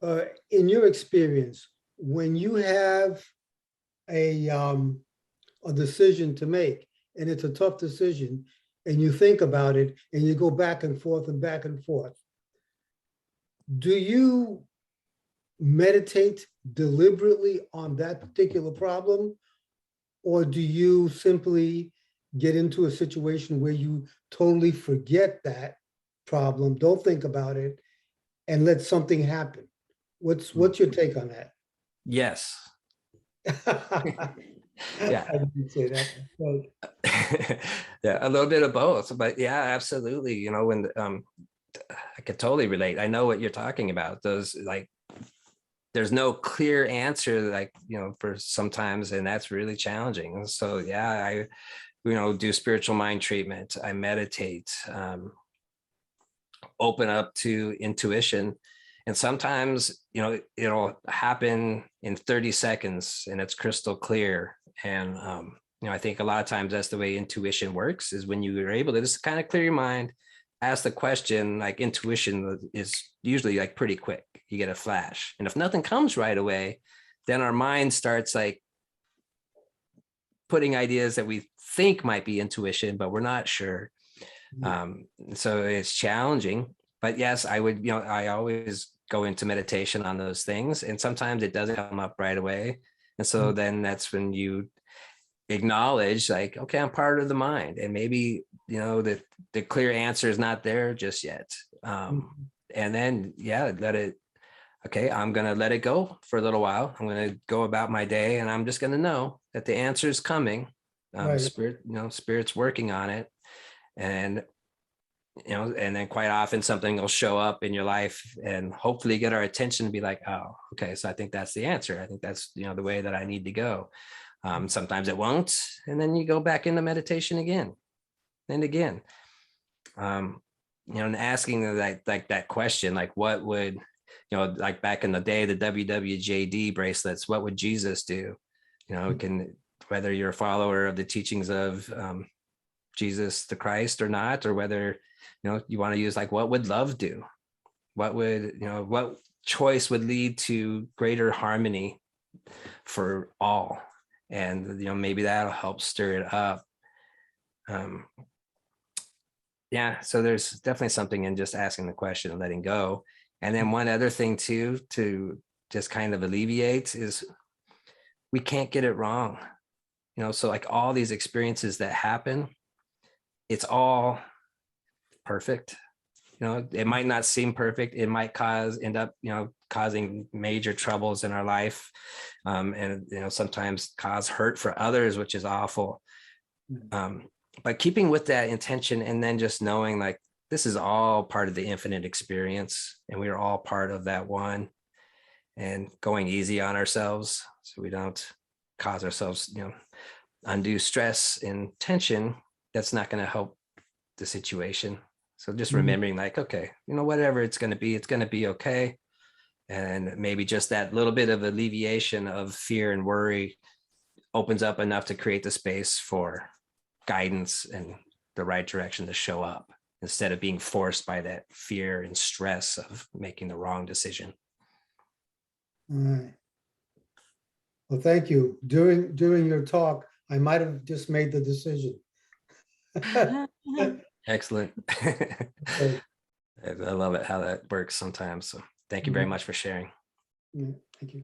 In your experience, when you have a decision to make, and it's a tough decision, and you think about it, and you go back and forth and back and forth, do you meditate deliberately on that particular problem? Or do you simply get into a situation where you totally forget that problem, don't think about it, and let something happen? What's your take on that? Yes. Yeah. I didn't say that. So, Yeah, a little bit of both, but yeah, absolutely. You know, when I could totally relate. I know what you're talking about. Those, like, there's no clear answer, like, you know, for sometimes, and that's really challenging. And so yeah, I, you know, do spiritual mind treatment. I meditate, open up to intuition. And sometimes, you know, it'll happen in 30 seconds and it's crystal clear. And, you know, I think a lot of times that's the way intuition works, is when you are able to just kind of clear your mind, ask the question. Like, intuition is usually like pretty quick. You get a flash. And if nothing comes right away, then our mind starts like putting ideas that we think might be intuition, but we're not sure. So it's challenging. But yes, I would, you know, I always go into meditation on those things, and sometimes it doesn't come up right away. And so then that's when you acknowledge, like, okay, I'm part of the mind, and maybe, you know, the clear answer is not there just yet. And then, yeah, let it, okay, I'm going to let it go for a little while. I'm going to go about my day, and I'm just going to know that the answer is coming. right. Spirit, you know, spirit's working on it. And, you know, and then quite often something will show up in your life and hopefully get our attention and be like, oh, okay, so I think that's the answer. I think that's, you know, the way that I need to go. Sometimes it won't. And then you go back into meditation again and again. You know, and asking that question, like, what would, you know, like back in the day, the WWJD bracelets, what would Jesus do? You know, can, whether you're a follower of the teachings of Jesus the Christ or not, or whether, you know, you want to use like, what would love do? What would, you know, what choice would lead to greater harmony for all? And, you know, maybe that'll help stir it up. Yeah, so there's definitely something in just asking the question and letting go. And then one other thing too, to just kind of alleviate, is we can't get it wrong. You know, so like all these experiences that happen, it's all perfect. You know, it might not seem perfect. It might end up, you know, causing major troubles in our life. And, you know, sometimes cause hurt for others, which is awful. But keeping with that intention, and then just knowing like, this is all part of the infinite experience, and we are all part of that one, and going easy on ourselves so we don't cause ourselves, you know, undue stress and tension. That's not going to help the situation. So just remembering like, okay, you know, whatever it's going to be okay. And maybe just that little bit of alleviation of fear and worry opens up enough to create the space for guidance and the right direction to show up, instead of being forced by that fear and stress of making the wrong decision. All right. Well, thank you. During your talk, I might have just made the decision. Excellent. Okay. I love it how that works sometimes. So thank you very much for sharing. Yeah, thank you.